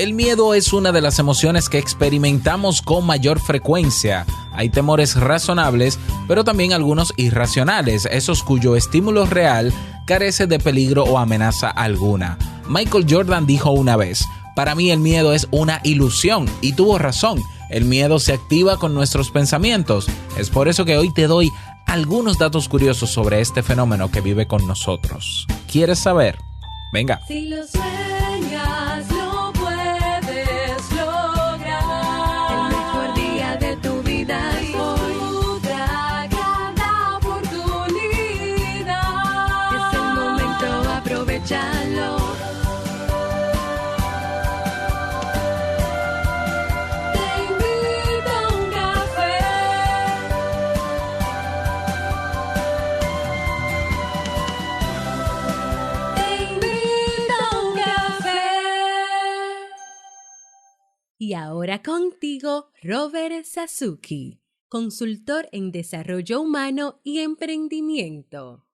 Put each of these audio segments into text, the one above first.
El miedo es una de las emociones que experimentamos con mayor frecuencia. Hay temores razonables, pero también algunos irracionales, esos cuyo estímulo real carece de peligro o amenaza alguna. Michael Jordan dijo una vez: "Para mí el miedo es una ilusión", y tuvo razón. El miedo se activa con nuestros pensamientos. Es por eso que hoy te doy algunos datos curiosos sobre este fenómeno que vive con nosotros. ¿Quieres saber? Venga. Si lo sueñas, lo puedes lograr. El mejor día de tu vida es hoy. Disfruta cada oportunidad. Es el momento, aprovechalo. Te invito a un café. Te invito a un café. Y ahora contigo, Robert Sasuki, consultor en desarrollo humano y emprendimiento.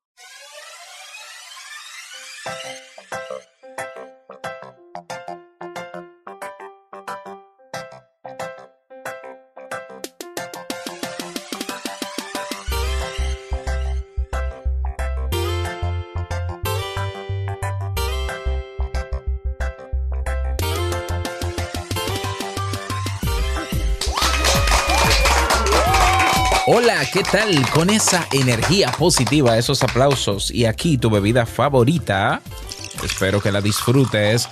Hola, ¿qué tal? Con esa energía positiva, esos aplausos y aquí tu bebida favorita, espero que la disfrutes.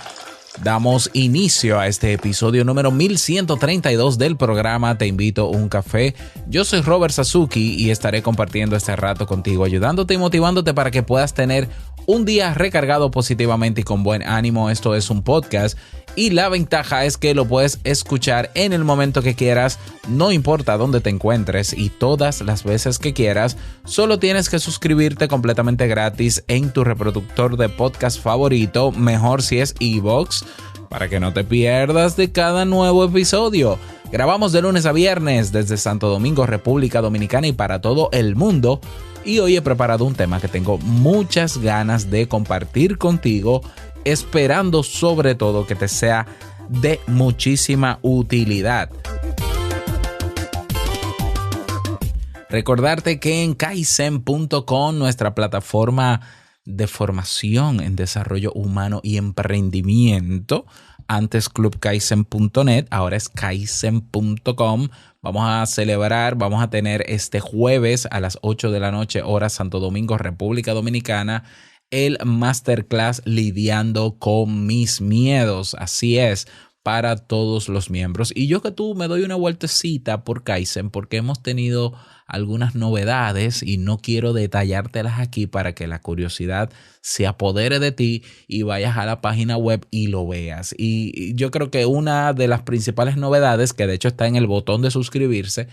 Damos inicio a este episodio número 1132 del programa Te Invito a un Café. Yo soy Robert Sasuki y estaré compartiendo este rato contigo, ayudándote y motivándote para que puedas tener un día recargado positivamente y con buen ánimo. Esto es un podcast y la ventaja es que lo puedes escuchar en el momento que quieras, no importa dónde te encuentres y todas las veces que quieras. Solo tienes que suscribirte completamente gratis en tu reproductor de podcast favorito, mejor si es iVoox, para que no te pierdas de cada nuevo episodio. Grabamos de lunes a viernes desde Santo Domingo, República Dominicana y para todo el mundo. Y hoy he preparado un tema que tengo muchas ganas de compartir contigo, esperando sobre todo que te sea de muchísima utilidad. Recordarte que en kaizen.com, nuestra plataforma de formación en desarrollo humano y emprendimiento, antes clubkaizen.net, ahora es kaizen.com. Vamos a tener este jueves a las 8 de la noche, hora Santo Domingo, República Dominicana, el Masterclass Lidiando con mis miedos. Así es, para todos los miembros. Y yo que tú me doy una vueltecita por Kaizen porque hemos tenido algunas novedades y no quiero detallártelas aquí para que la curiosidad se apodere de ti y vayas a la página web y lo veas. Y yo creo que una de las principales novedades, que de hecho está en el botón de suscribirse,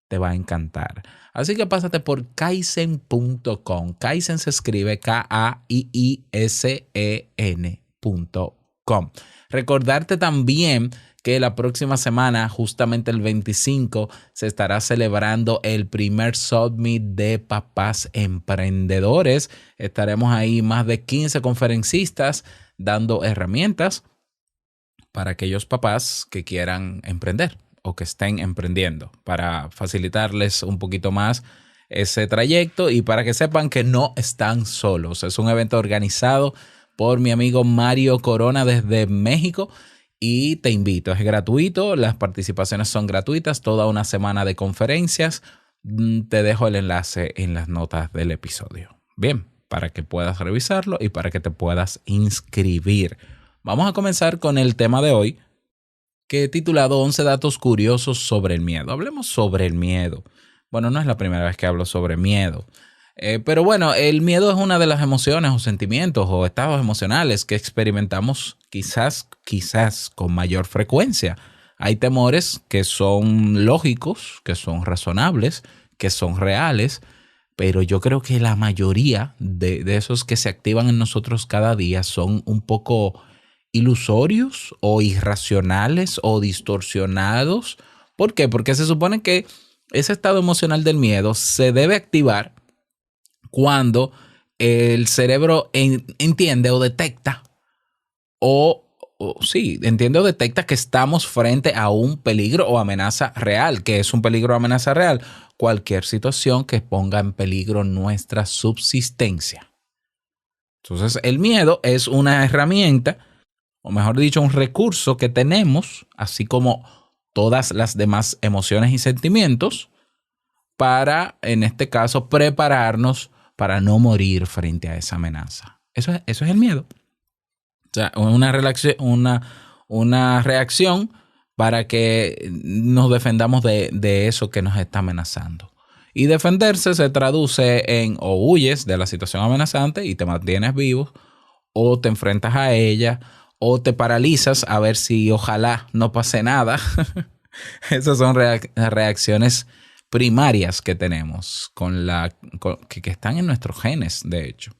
te va a encantar. Así que pásate por kaizen.com. Kaizen se escribe KAIISEN.com. Recordarte también que la próxima semana, justamente el 25, se estará celebrando el primer Summit de Papás Emprendedores. Estaremos ahí más de 15 conferencistas dando herramientas para aquellos papás que quieran emprender o que estén emprendiendo, para facilitarles un poquito más ese trayecto y para que sepan que no están solos. Es un evento organizado por mi amigo Mario Corona desde México y te invito, es gratuito, las participaciones son gratuitas, toda una semana de conferencias. Te dejo el enlace en las notas del episodio. Bien, para que puedas revisarlo y para que te puedas inscribir. Vamos a comenzar con el tema de hoy, que he titulado 11 datos curiosos sobre el miedo. Hablemos sobre el miedo. Bueno, no es la primera vez que hablo sobre miedo. Pero bueno, el miedo es una de las emociones o sentimientos o estados emocionales que experimentamos quizás con mayor frecuencia. Hay temores que son lógicos, que son razonables, que son reales, pero yo creo que la mayoría de esos que se activan en nosotros cada día son un poco ilusorios o irracionales o distorsionados. ¿Por qué? Porque se supone que ese estado emocional del miedo se debe activar cuando el cerebro entiende o detecta o sí, entiende o detecta que estamos frente a un peligro o amenaza real. ¿Qué es un peligro o amenaza real? Cualquier situación que ponga en peligro nuestra subsistencia. Entonces, el miedo es una herramienta, o mejor dicho, un recurso que tenemos, así como todas las demás emociones y sentimientos, para, en este caso, prepararnos para no morir frente a esa amenaza. Eso es el miedo. O sea, una reacción para que nos defendamos de eso que nos está amenazando. Y defenderse se traduce en o huyes de la situación amenazante y te mantienes vivo, o te enfrentas a ella, o te paralizas a ver si ojalá no pase nada. Esas son reacciones primarias que tenemos que están en nuestros genes, de hecho.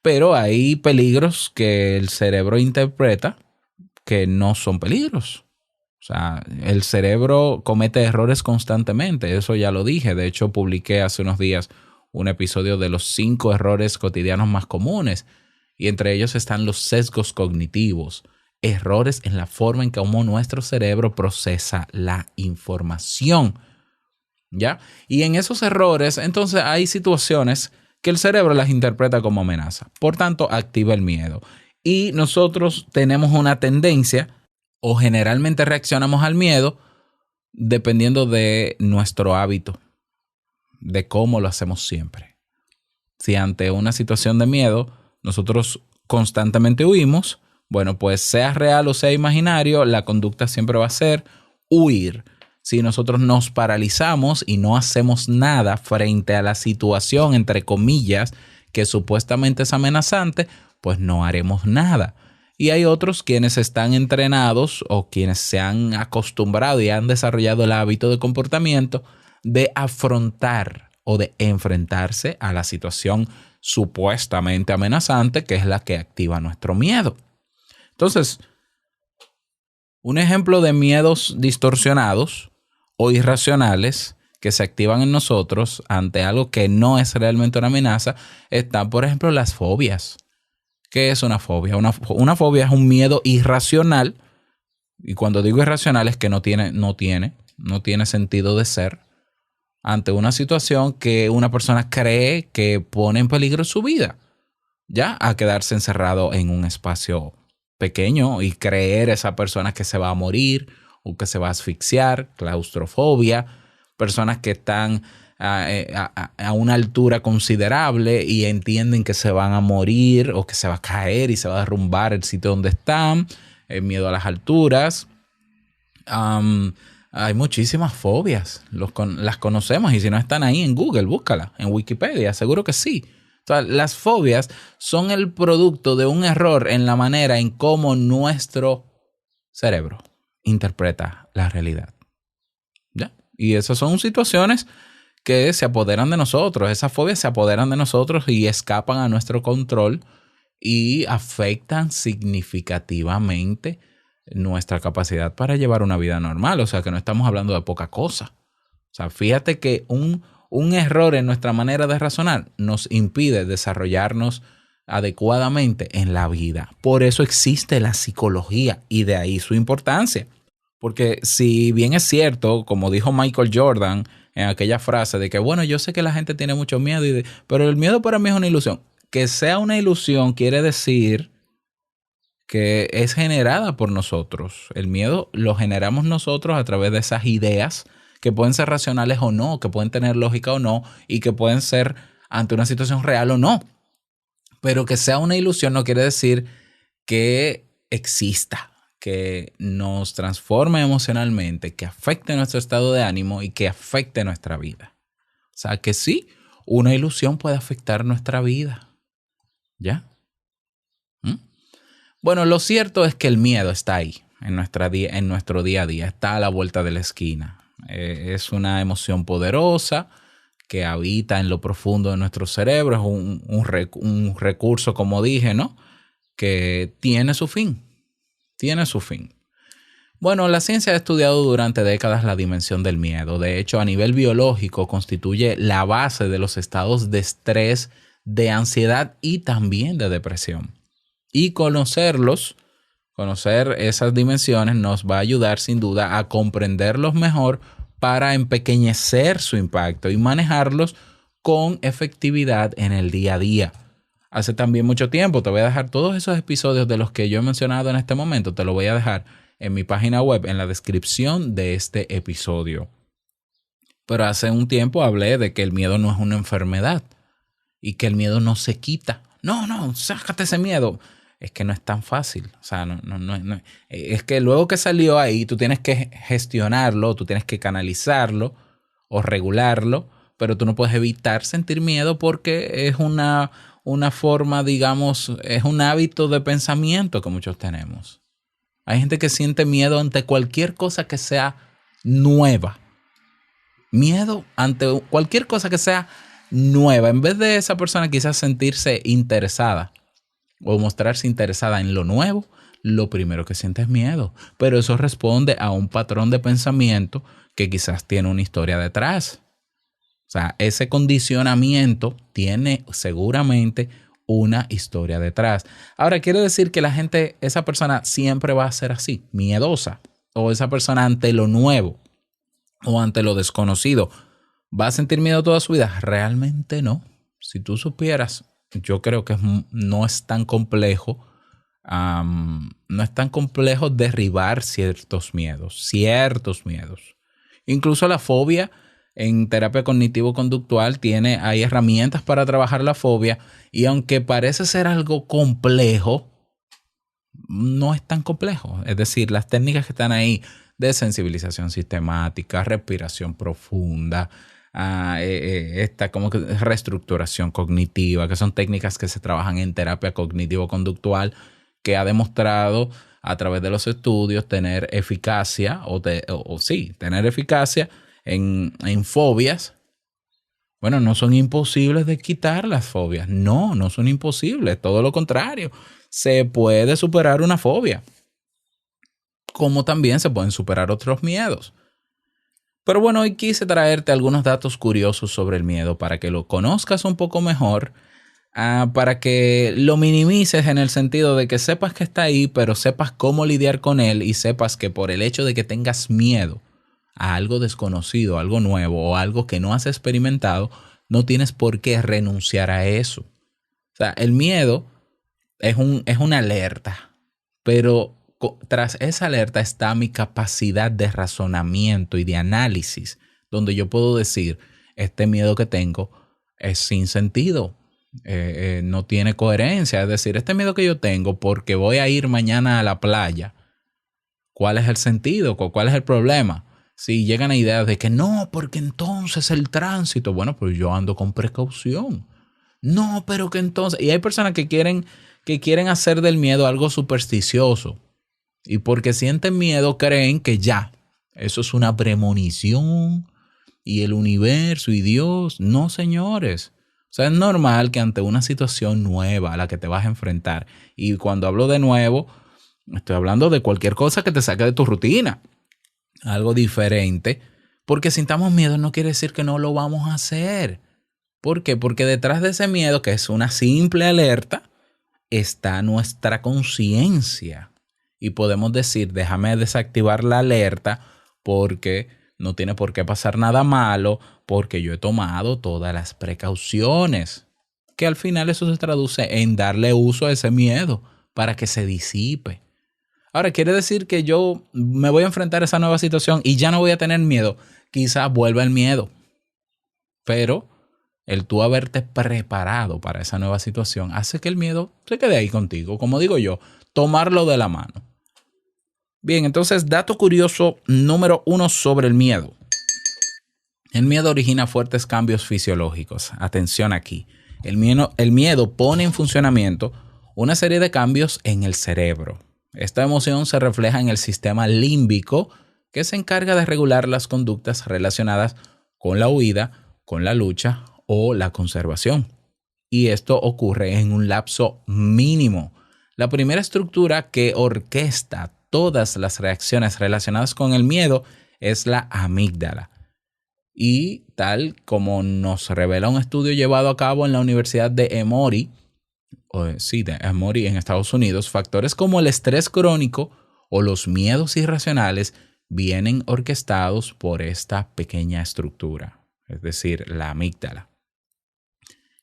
Pero hay peligros que el cerebro interpreta que no son peligros. O sea, el cerebro comete errores constantemente, eso ya lo dije. De hecho, publiqué hace unos días un episodio de los 5 errores cotidianos más comunes, y entre ellos están los sesgos cognitivos, errores en la forma en cómo nuestro cerebro procesa la información. ¿Ya? Y en esos errores, entonces hay situaciones que el cerebro las interpreta como amenaza. Por tanto, activa el miedo. Y nosotros tenemos una tendencia, o generalmente reaccionamos al miedo, dependiendo de nuestro hábito, de cómo lo hacemos siempre. Si ante una situación de miedo nosotros constantemente huimos, bueno, pues sea real o sea imaginario, la conducta siempre va a ser huir. Si nosotros nos paralizamos y no hacemos nada frente a la situación, entre comillas, que supuestamente es amenazante, pues no haremos nada. Y hay otros quienes están entrenados o quienes se han acostumbrado y han desarrollado el hábito de comportamiento de afrontar o de enfrentarse a la situación supuestamente amenazante, que es la que activa nuestro miedo. Entonces, un ejemplo de miedos distorsionados o irracionales que se activan en nosotros ante algo que no es realmente una amenaza están, por ejemplo, las fobias. ¿Qué es una fobia? Una fobia es un miedo irracional, y cuando digo irracional es que no tiene sentido de ser, ante una situación que una persona cree que pone en peligro su vida, ya a quedarse encerrado en un espacio pequeño y creer esa persona que se va a morir o que se va a asfixiar, claustrofobia, personas que están a una altura considerable y entienden que se van a morir o que se va a caer y se va a derrumbar el sitio donde están, miedo a las alturas. Hay muchísimas fobias, las conocemos, y si no están ahí en Google, búscala, en Wikipedia, seguro que sí. O sea, las fobias son el producto de un error en la manera en cómo nuestro cerebro interpreta la realidad. ¿Ya? Y esas son situaciones que se apoderan de nosotros. Esas fobias se apoderan de nosotros y escapan a nuestro control y afectan significativamente nuestra capacidad para llevar una vida normal. O sea, que no estamos hablando de poca cosa. O sea, fíjate que un error en nuestra manera de razonar nos impide desarrollarnos adecuadamente en la vida. Por eso existe la psicología, y de ahí su importancia. Porque si bien es cierto, como dijo Michael Jordan en aquella frase de que, bueno, yo sé que la gente tiene mucho miedo, pero el miedo para mí es una ilusión. Que sea una ilusión quiere decir que es generada por nosotros. El miedo lo generamos nosotros a través de esas ideas que pueden ser racionales o no, que pueden tener lógica o no, y que pueden ser ante una situación real o no. Pero que sea una ilusión no quiere decir que exista, que nos transforme emocionalmente, que afecte nuestro estado de ánimo y que afecte nuestra vida. O sea que sí, una ilusión puede afectar nuestra vida. ¿Ya? Bueno, lo cierto es que el miedo está ahí, en nuestro día a día, está a la vuelta de la esquina. Es una emoción poderosa que habita en lo profundo de nuestro cerebro, es un recurso, como dije, ¿no? Que tiene su fin. Tiene su fin. Bueno, la ciencia ha estudiado durante décadas la dimensión del miedo. De hecho, a nivel biológico constituye la base de los estados de estrés, de ansiedad y también de depresión. Y conocerlos Conocer esas dimensiones nos va a ayudar sin duda a comprenderlos mejor para empequeñecer su impacto y manejarlos con efectividad en el día a día. Hace también mucho tiempo, te voy a dejar todos esos episodios de los que yo he mencionado en este momento, te lo voy a dejar en mi página web, en la descripción de este episodio. Pero hace un tiempo hablé de que el miedo no es una enfermedad y que el miedo no se quita. No, sácate ese miedo. Es que no es tan fácil. O sea, no. Es que luego que salió ahí, tú tienes que gestionarlo, tú tienes que canalizarlo o regularlo, pero tú no puedes evitar sentir miedo porque es una forma, digamos, es un hábito de pensamiento que muchos tenemos. Hay gente que siente miedo ante cualquier cosa que sea nueva. Miedo ante cualquier cosa que sea nueva. En vez de esa persona quizás sentirse interesada o mostrarse interesada en lo nuevo, lo primero que siente es miedo. Pero eso responde a un patrón de pensamiento que quizás tiene una historia detrás. O sea, ese condicionamiento tiene seguramente una historia detrás. Ahora, quiere decir que la gente, esa persona siempre va a ser así, miedosa. O esa persona ante lo nuevo o ante lo desconocido, ¿va a sentir miedo toda su vida? Realmente no. Si tú supieras, yo creo que no es tan complejo, no es tan complejo derribar ciertos miedos. Incluso la fobia en terapia cognitivo-conductual hay herramientas para trabajar la fobia y aunque parece ser algo complejo, no es tan complejo. Es decir, las técnicas que están ahí de sensibilización sistemática, respiración profunda, esta como que reestructuración cognitiva, que son técnicas que se trabajan en terapia cognitivo-conductual, que ha demostrado a través de los estudios tener eficacia tener eficacia en fobias. Bueno, no son imposibles de quitar las fobias. No son imposibles. Todo lo contrario. Se puede superar una fobia. Como también se pueden superar otros miedos. Pero bueno, hoy quise traerte algunos datos curiosos sobre el miedo para que lo conozcas un poco mejor, para que lo minimices en el sentido de que sepas que está ahí, pero sepas cómo lidiar con él y sepas que por el hecho de que tengas miedo a algo desconocido, algo nuevo o algo que no has experimentado, no tienes por qué renunciar a eso. O sea, el miedo es una alerta, pero tras esa alerta está mi capacidad de razonamiento y de análisis, donde yo puedo decir, este miedo que tengo es sin sentido, no tiene coherencia. Es decir, este miedo que yo tengo porque voy a ir mañana a la playa, ¿cuál es el sentido? ¿Cuál es el problema? Si llegan a ideas de que no, porque entonces el tránsito, bueno, pues yo ando con precaución. No, pero que entonces... Y hay personas que quieren hacer del miedo algo supersticioso. Y porque sienten miedo creen que ya, eso es una premonición y el universo y Dios. No, señores. O sea, es normal que ante una situación nueva a la que te vas a enfrentar, y cuando hablo de nuevo, estoy hablando de cualquier cosa que te saque de tu rutina. Algo diferente, porque sintamos miedo no quiere decir que no lo vamos a hacer. ¿Por qué? Porque detrás de ese miedo, que es una simple alerta, está nuestra conciencia. Y podemos decir, déjame desactivar la alerta porque no tiene por qué pasar nada malo, porque yo he tomado todas las precauciones. Que al final eso se traduce en darle uso a ese miedo para que se disipe. Ahora, ¿quiere decir que yo me voy a enfrentar a esa nueva situación y ya no voy a tener miedo? Quizás vuelva el miedo. Pero el tú haberte preparado para esa nueva situación hace que el miedo se quede ahí contigo. Como digo yo, tomarlo de la mano. Bien, entonces, dato curioso número 1 sobre el miedo. El miedo origina fuertes cambios fisiológicos. Atención aquí. El miedo pone en funcionamiento una serie de cambios en el cerebro. Esta emoción se refleja en el sistema límbico, que se encarga de regular las conductas relacionadas con la huida, con la lucha o la conservación. Y esto ocurre en un lapso mínimo. La primera estructura que orquesta todas las reacciones relacionadas con el miedo es la amígdala. Y tal como nos revela un estudio llevado a cabo en la Universidad de Emory, Emory en Estados Unidos, factores como el estrés crónico o los miedos irracionales vienen orquestados por esta pequeña estructura, es decir, la amígdala.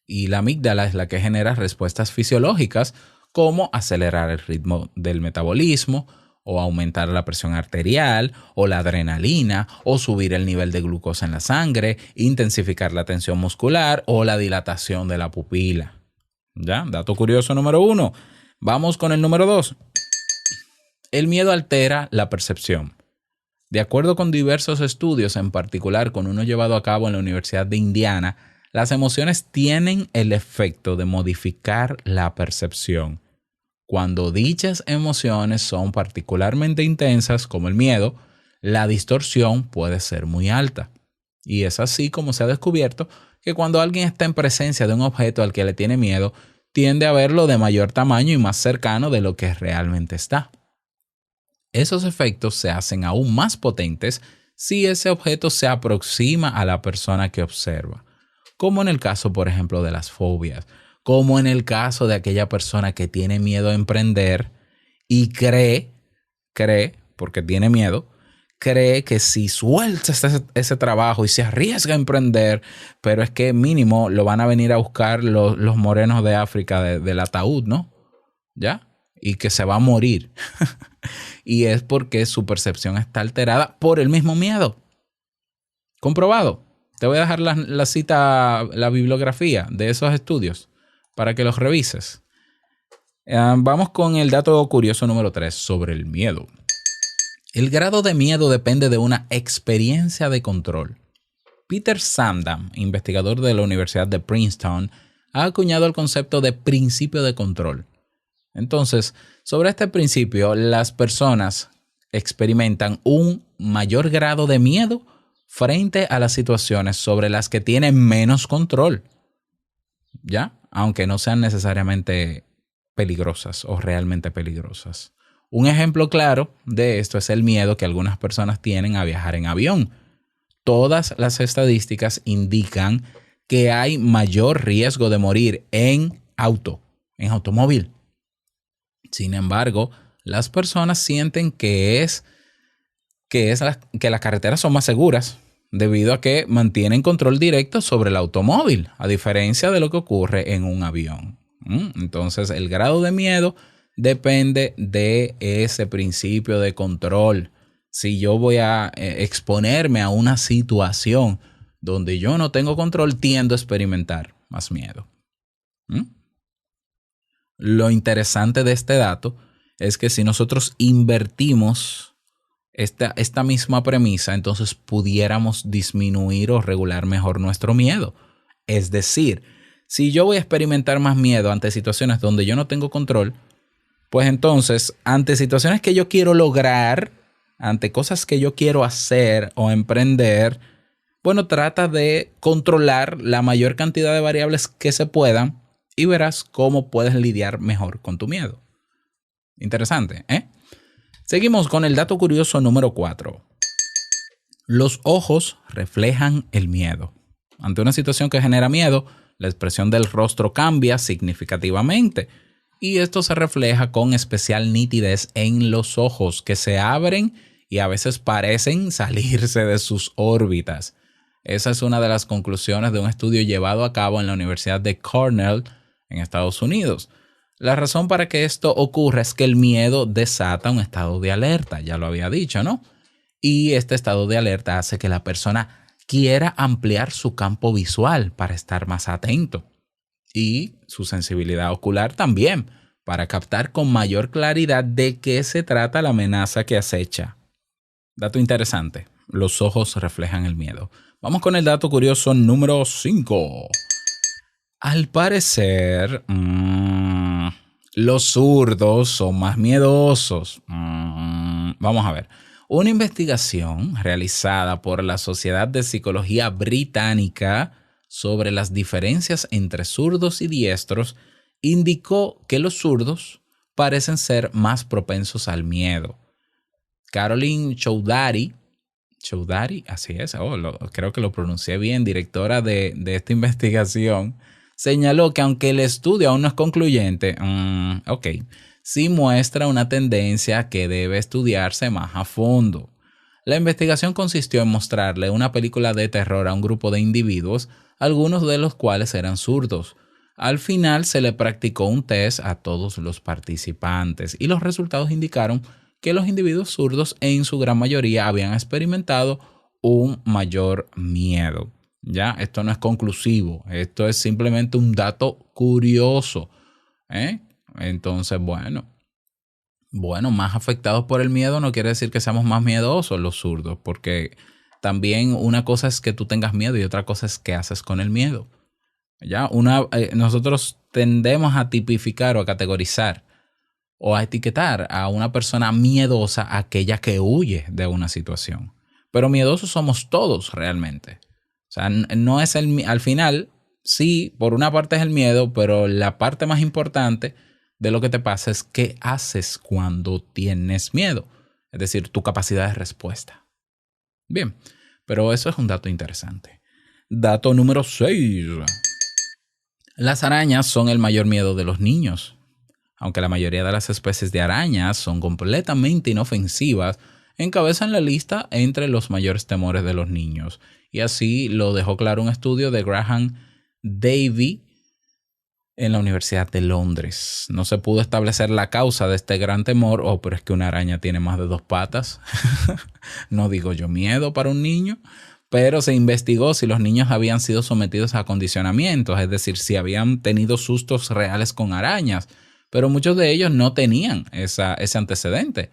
Y la amígdala es la que genera respuestas fisiológicas como acelerar el ritmo del metabolismo o aumentar la presión arterial o la adrenalina o subir el nivel de glucosa en la sangre, intensificar la tensión muscular o la dilatación de la pupila. ¿Ya? Dato curioso número 1. Vamos con el número 2. El miedo altera la percepción. De acuerdo con diversos estudios, en particular con uno llevado a cabo en la Universidad de Indiana, las emociones tienen el efecto de modificar la percepción. Cuando dichas emociones son particularmente intensas, como el miedo, la distorsión puede ser muy alta. Y es así como se ha descubierto que cuando alguien está en presencia de un objeto al que le tiene miedo, tiende a verlo de mayor tamaño y más cercano de lo que realmente está. Esos efectos se hacen aún más potentes si ese objeto se aproxima a la persona que observa, como en el caso, por ejemplo, de las fobias, como en el caso de aquella persona que tiene miedo a emprender y cree, porque tiene miedo, cree que si suelta ese trabajo y se arriesga a emprender, pero es que mínimo lo van a venir a buscar los morenos de África del ataúd, ¿no? ¿Ya? Y que se va a morir. Y es porque su percepción está alterada por el mismo miedo. Comprobado. Te voy a dejar la cita, la bibliografía de esos estudios para que los revises. Vamos con el dato curioso número 3 sobre el miedo. El grado de miedo depende de una experiencia de control. Peter Sandam, investigador de la Universidad de Princeton, ha acuñado el concepto de principio de control. Entonces, sobre este principio, las personas experimentan un mayor grado de miedo frente a las situaciones sobre las que tienen menos control, ¿ya? Aunque no sean necesariamente peligrosas o realmente peligrosas. Un ejemplo claro de esto es el miedo que algunas personas tienen a viajar en avión. Todas las estadísticas indican que hay mayor riesgo de morir en automóvil. Sin embargo, las personas sienten que las carreteras son más seguras debido a que mantienen control directo sobre el automóvil, a diferencia de lo que ocurre en un avión. Entonces, el grado de miedo depende de ese principio de control. Si yo voy a exponerme a una situación donde yo no tengo control, tiendo a experimentar más miedo. Lo interesante de este dato es que si nosotros invertimos esta misma premisa, entonces pudiéramos disminuir o regular mejor nuestro miedo. Es decir, si yo voy a experimentar más miedo ante situaciones donde yo no tengo control, pues entonces, ante situaciones que yo quiero lograr, ante cosas que yo quiero hacer o emprender, bueno, trata de controlar la mayor cantidad de variables que se puedan y verás cómo puedes lidiar mejor con tu miedo. Interesante, ¿eh? Seguimos con el dato curioso número 4. Los ojos reflejan el miedo. Ante una situación que genera miedo, la expresión del rostro cambia significativamente. Y esto se refleja con especial nitidez en los ojos, que se abren y a veces parecen salirse de sus órbitas. Esa es una de las conclusiones de un estudio llevado a cabo en la Universidad de Cornell en Estados Unidos. La razón para que esto ocurra es que el miedo desata un estado de alerta, ya lo había dicho, ¿no? Y este estado de alerta hace que la persona quiera ampliar su campo visual para estar más atento. Y su sensibilidad ocular también, para captar con mayor claridad de qué se trata la amenaza que acecha. Dato interesante, los ojos reflejan el miedo. Vamos con el dato curioso número 5. Al parecer, los zurdos son más miedosos. Vamos a ver. Una investigación realizada por la Sociedad de Psicología Británica sobre las diferencias entre zurdos y diestros indicó que los zurdos parecen ser más propensos al miedo. Caroline Choudhary, así es, creo que lo pronuncié bien, directora de esta investigación, señaló que aunque el estudio aún no es concluyente, sí muestra una tendencia que debe estudiarse más a fondo. La investigación consistió en mostrarle una película de terror a un grupo de individuos, algunos de los cuales eran zurdos. Al final se le practicó un test a todos los participantes y los resultados indicaron que los individuos zurdos en su gran mayoría habían experimentado un mayor miedo. Ya, esto no es conclusivo, esto es simplemente un dato curioso. Entonces, bueno, más afectados por el miedo no quiere decir que seamos más miedosos los zurdos, porque también una cosa es que tú tengas miedo y otra cosa es qué haces con el miedo. ¿Ya? Nosotros tendemos a tipificar o a categorizar o a etiquetar a una persona miedosa aquella que huye de una situación. Pero miedosos somos todos realmente. O sea, no es al final, sí, por una parte es el miedo, pero la parte más importante de lo que te pasa es qué haces cuando tienes miedo. Es decir, tu capacidad de respuesta. Bien, pero eso es un dato interesante. Dato número 6. Las arañas son el mayor miedo de los niños. Aunque la mayoría de las especies de arañas son completamente inofensivas, encabezan la lista entre los mayores temores de los niños. Y así lo dejó claro un estudio de Graham Davey en la Universidad de Londres. No se pudo establecer la causa de este gran temor. Pero es que una araña tiene más de 2 patas. No digo yo miedo para un niño. Pero se investigó si los niños habían sido sometidos a acondicionamientos, es decir, si habían tenido sustos reales con arañas. Pero muchos de ellos no tenían ese antecedente.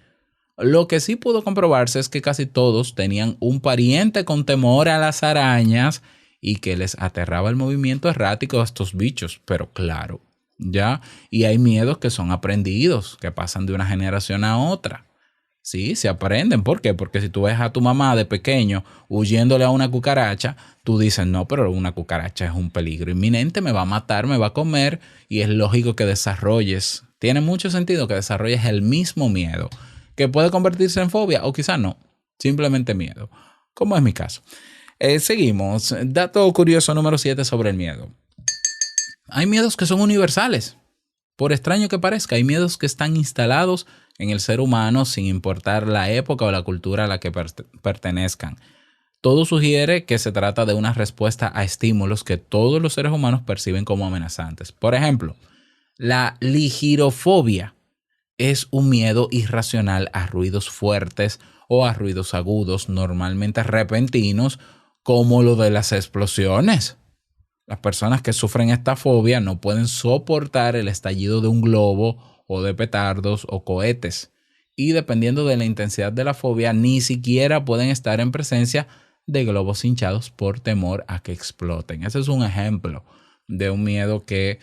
Lo que sí pudo comprobarse es que casi todos tenían un pariente con temor a las arañas y que les aterraba el movimiento errático de estos bichos. Pero claro, ¿ya? Y hay miedos que son aprendidos, que pasan de una generación a otra. Sí, se aprenden. ¿Por qué? Porque si tú ves a tu mamá de pequeño huyéndole a una cucaracha, tú dices, no, pero una cucaracha es un peligro inminente, me va a matar, me va a comer, y es lógico que desarrolles, tiene mucho sentido que desarrolles el mismo miedo, que puede convertirse en fobia o quizá no, simplemente miedo, como es mi caso. Seguimos. Dato curioso número 7 sobre el miedo. Hay miedos que son universales. Por extraño que parezca, hay miedos que están instalados en el ser humano sin importar la época o la cultura a la que pertenezcan. Todo sugiere que se trata de una respuesta a estímulos que todos los seres humanos perciben como amenazantes. Por ejemplo, la ligirofobia es un miedo irracional a ruidos fuertes o a ruidos agudos, normalmente repentinos, como lo de las explosiones. Las personas que sufren esta fobia no pueden soportar el estallido de un globo o de petardos o cohetes. Y dependiendo de la intensidad de la fobia, ni siquiera pueden estar en presencia de globos hinchados por temor a que exploten. Ese es un ejemplo de un miedo que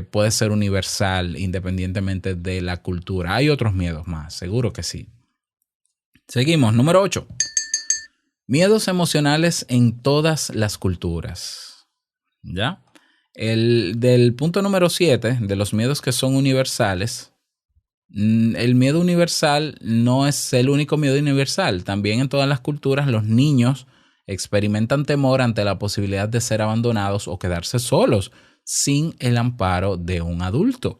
puede ser universal independientemente de la cultura. Hay otros miedos más, seguro que sí. Seguimos, número 8. Miedos emocionales en todas las culturas. ¿Ya? Del punto número 7, de los miedos que son universales, el miedo universal no es el único miedo universal. También en todas las culturas los niños experimentan temor ante la posibilidad de ser abandonados o quedarse solos sin el amparo de un adulto.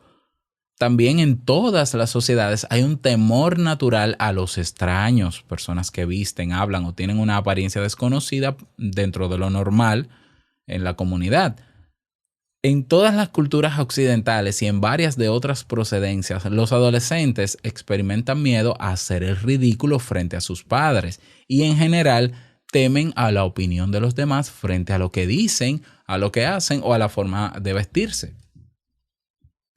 También en todas las sociedades hay un temor natural a los extraños, personas que visten, hablan o tienen una apariencia desconocida dentro de lo normal en la comunidad. En todas las culturas occidentales y en varias de otras procedencias, los adolescentes experimentan miedo a hacer el ridículo frente a sus padres y en general temen a la opinión de los demás frente a lo que dicen, a lo que hacen o a la forma de vestirse.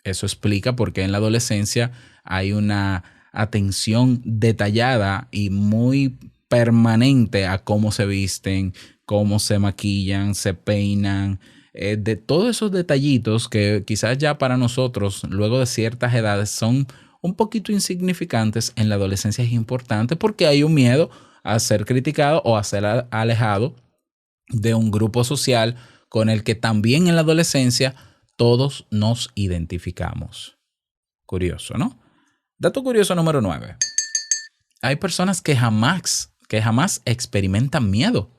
Eso explica por qué en la adolescencia hay una atención detallada y muy permanente a cómo se visten, cómo se maquillan, se peinan, de todos esos detallitos que quizás ya para nosotros, luego de ciertas edades, son un poquito insignificantes. En la adolescencia es importante porque hay un miedo a ser criticado o a ser alejado de un grupo social con el que también en la adolescencia todos nos identificamos. Curioso, ¿no? Dato curioso número 9. Hay personas que jamás experimentan miedo.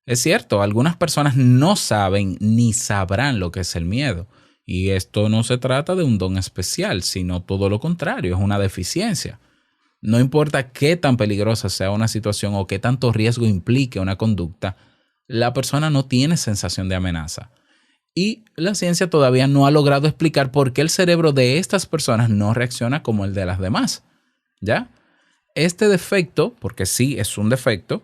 Es cierto, algunas personas no saben ni sabrán lo que es el miedo. Y esto no se trata de un don especial, sino todo lo contrario, es una deficiencia. No importa qué tan peligrosa sea una situación o qué tanto riesgo implique una conducta, la persona no tiene sensación de amenaza. Y la ciencia todavía no ha logrado explicar por qué el cerebro de estas personas no reacciona como el de las demás. ¿Ya? Este defecto, porque sí es un defecto,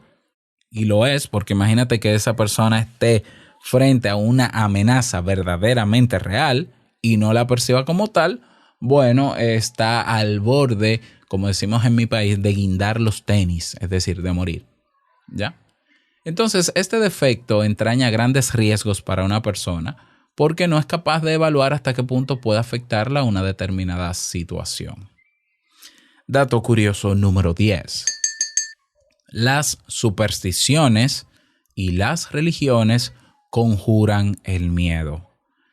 y lo es porque imagínate que esa persona esté frente a una amenaza verdaderamente real y no la perciba como tal, bueno, está al borde, como decimos en mi país, de guindar los tenis, es decir, de morir. ¿Ya? Entonces, este defecto entraña grandes riesgos para una persona porque no es capaz de evaluar hasta qué punto puede afectarla una determinada situación. Dato curioso número 10. Las supersticiones y las religiones conjuran el miedo.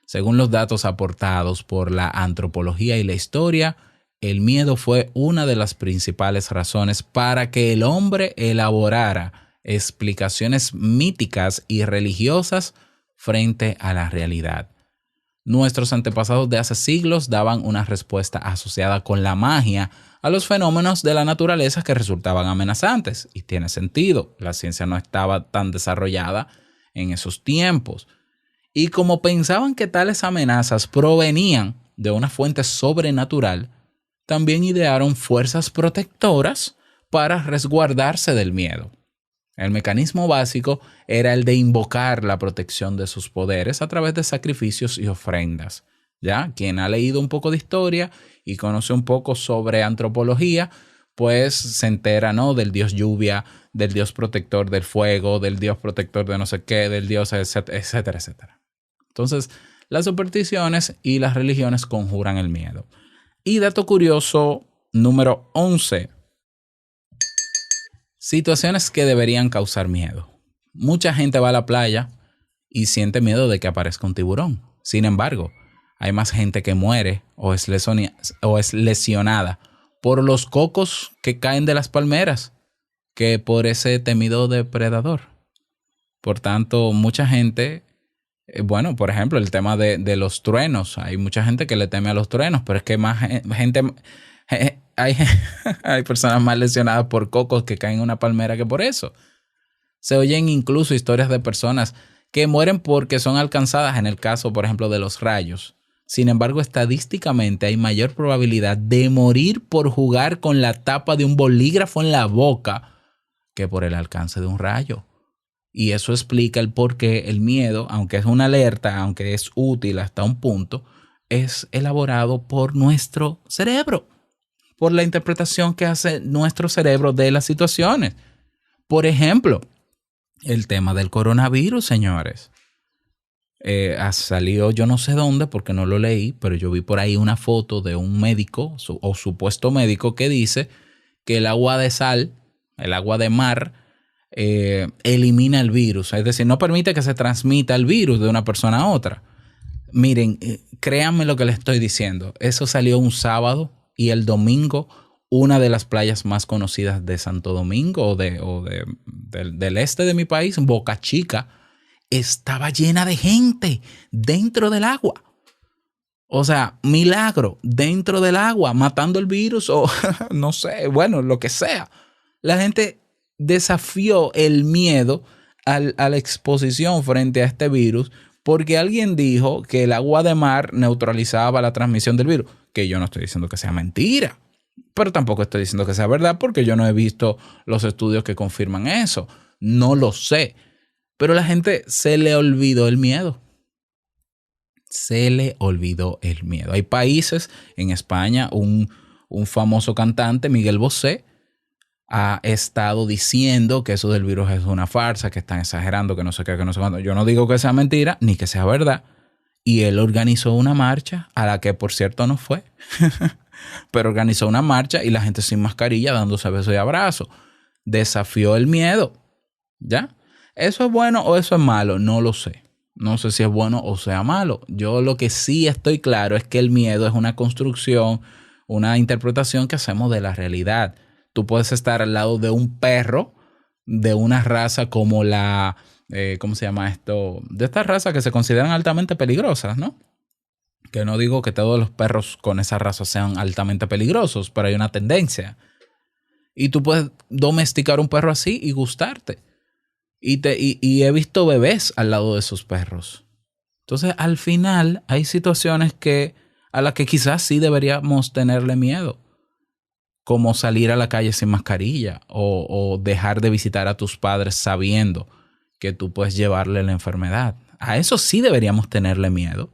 Según los datos aportados por la antropología y la historia, el miedo fue una de las principales razones para que el hombre elaborara explicaciones míticas y religiosas frente a la realidad. Nuestros antepasados de hace siglos daban una respuesta asociada con la magia a los fenómenos de la naturaleza que resultaban amenazantes. Y tiene sentido, la ciencia no estaba tan desarrollada en esos tiempos. Y como pensaban que tales amenazas provenían de una fuente sobrenatural, también idearon fuerzas protectoras para resguardarse del miedo. El mecanismo básico era el de invocar la protección de sus poderes a través de sacrificios y ofrendas. ¿Ya? Quien ha leído un poco de historia y conoce un poco sobre antropología, pues se entera, ¿no?, del dios lluvia, del dios protector del fuego, del dios protector de no sé qué, del dios etcétera, etcétera, etcétera. Entonces, las supersticiones y las religiones conjuran el miedo. Y dato curioso número 11. Situaciones que deberían causar miedo. Mucha gente va a la playa y siente miedo de que aparezca un tiburón. Sin embargo, hay más gente que muere o es lesionada por los cocos que caen de las palmeras que por ese temido depredador. Por tanto, mucha gente, bueno, por ejemplo, el tema de los truenos. Hay mucha gente que le teme a los truenos, pero es que más gente... Hay personas más lesionadas por cocos que caen en una palmera que por eso. Se oyen incluso historias de personas que mueren porque son alcanzadas en el caso, por ejemplo, de los rayos. Sin embargo, estadísticamente hay mayor probabilidad de morir por jugar con la tapa de un bolígrafo en la boca que por el alcance de un rayo. Y eso explica el por qué el miedo, aunque es una alerta, aunque es útil hasta un punto, es elaborado por nuestro cerebro, por la interpretación que hace nuestro cerebro de las situaciones. Por ejemplo, el tema del coronavirus, señores. Ha salido yo no sé dónde porque no lo leí, pero yo vi por ahí una foto de un médico o supuesto médico que dice que el agua de sal, el agua de mar, elimina el virus. Es decir, no permite que se transmita el virus de una persona a otra. Miren, créanme lo que les estoy diciendo. Eso salió un sábado y el domingo una de las playas más conocidas de Santo Domingo del este de mi país, Boca Chica, estaba llena de gente dentro del agua. O sea, milagro, dentro del agua, matando el virus o no sé, bueno, lo que sea. La gente desafió el miedo a la exposición frente a este virus porque alguien dijo que el agua de mar neutralizaba la transmisión del virus. Que yo no estoy diciendo que sea mentira, pero tampoco estoy diciendo que sea verdad porque yo no he visto los estudios que confirman eso. No lo sé. Pero a la gente se le olvidó el miedo. Se le olvidó el miedo. Hay países, en España, un famoso cantante, Miguel Bosé, ha estado diciendo que eso del virus es una farsa, que están exagerando, que no sé qué, que no sé cuándo. Yo no digo que sea mentira, ni que sea verdad. Y él organizó una marcha, a la que por cierto no fue, pero organizó una marcha y la gente sin mascarilla dándose besos y abrazos. Desafió el miedo. ¿Ya? ¿Eso es bueno o eso es malo? No lo sé. No sé si es bueno o sea malo. Yo lo que sí estoy claro es que el miedo es una construcción, una interpretación que hacemos de la realidad. Tú puedes estar al lado de un perro de una raza como la ¿cómo se llama esto? De estas razas que se consideran altamente peligrosas, ¿no? Que no digo que todos los perros con esa raza sean altamente peligrosos, pero hay una tendencia. Y tú puedes domesticar un perro así y gustarte. Y he visto bebés al lado de esos perros. Entonces, al final, hay situaciones a las que quizás sí deberíamos tenerle miedo. Como salir a la calle sin mascarilla o dejar de visitar a tus padres sabiendo que tú puedes llevarle la enfermedad. A eso sí deberíamos tenerle miedo.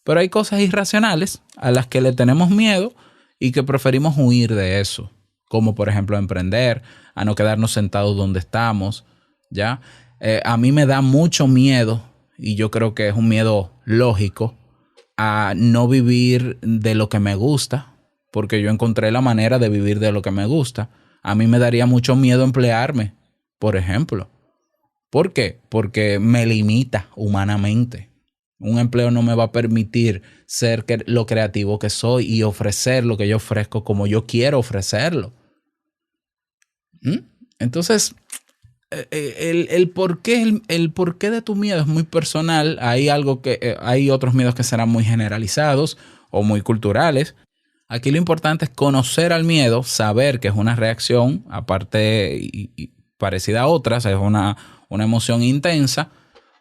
Pero hay cosas irracionales a las que le tenemos miedo y que preferimos huir de eso. Como por ejemplo emprender, a no quedarnos sentados donde estamos. ¿Ya? A mí me da mucho miedo, y yo creo que es un miedo lógico, a no vivir de lo que me gusta. Porque yo encontré la manera de vivir de lo que me gusta. A mí me daría mucho miedo emplearme, por ejemplo. ¿Por qué? Porque me limita humanamente. Un empleo no me va a permitir ser lo creativo que soy y ofrecer lo que yo ofrezco como yo quiero ofrecerlo. Entonces, el porqué de tu miedo es muy personal. Hay otros miedos que serán muy generalizados o muy culturales. Aquí lo importante es conocer al miedo, saber que es una reacción, aparte y parecida a otras, es una emoción intensa,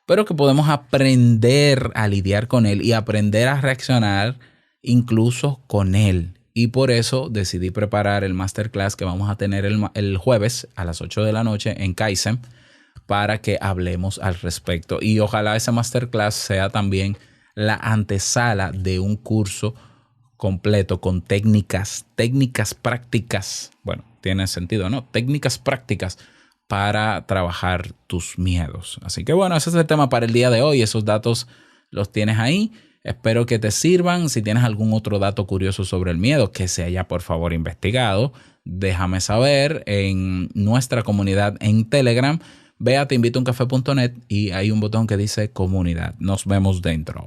pero que podemos aprender a lidiar con él y aprender a reaccionar incluso con él. Y por eso decidí preparar el masterclass que vamos a tener el jueves a las 8 de la noche en Kaizen para que hablemos al respecto. Y ojalá ese masterclass sea también la antesala de un curso completo con técnicas prácticas. Bueno, tiene sentido, ¿no? Técnicas prácticas para trabajar tus miedos. Así que bueno, ese es el tema para el día de hoy. Esos datos los tienes ahí. Espero que te sirvan. Si tienes algún otro dato curioso sobre el miedo que se haya por favor investigado, déjame saber en nuestra comunidad en Telegram. Ve a teinvitouncafe.net y hay un botón que dice comunidad. Nos vemos dentro.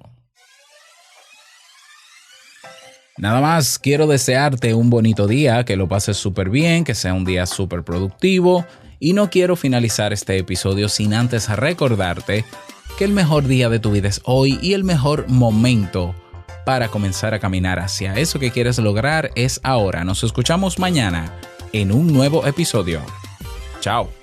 Nada más, quiero desearte un bonito día, que lo pases súper bien, que sea un día súper productivo y no quiero finalizar este episodio sin antes recordarte que el mejor día de tu vida es hoy y el mejor momento para comenzar a caminar hacia eso que quieres lograr es ahora. Nos escuchamos mañana en un nuevo episodio. Chao.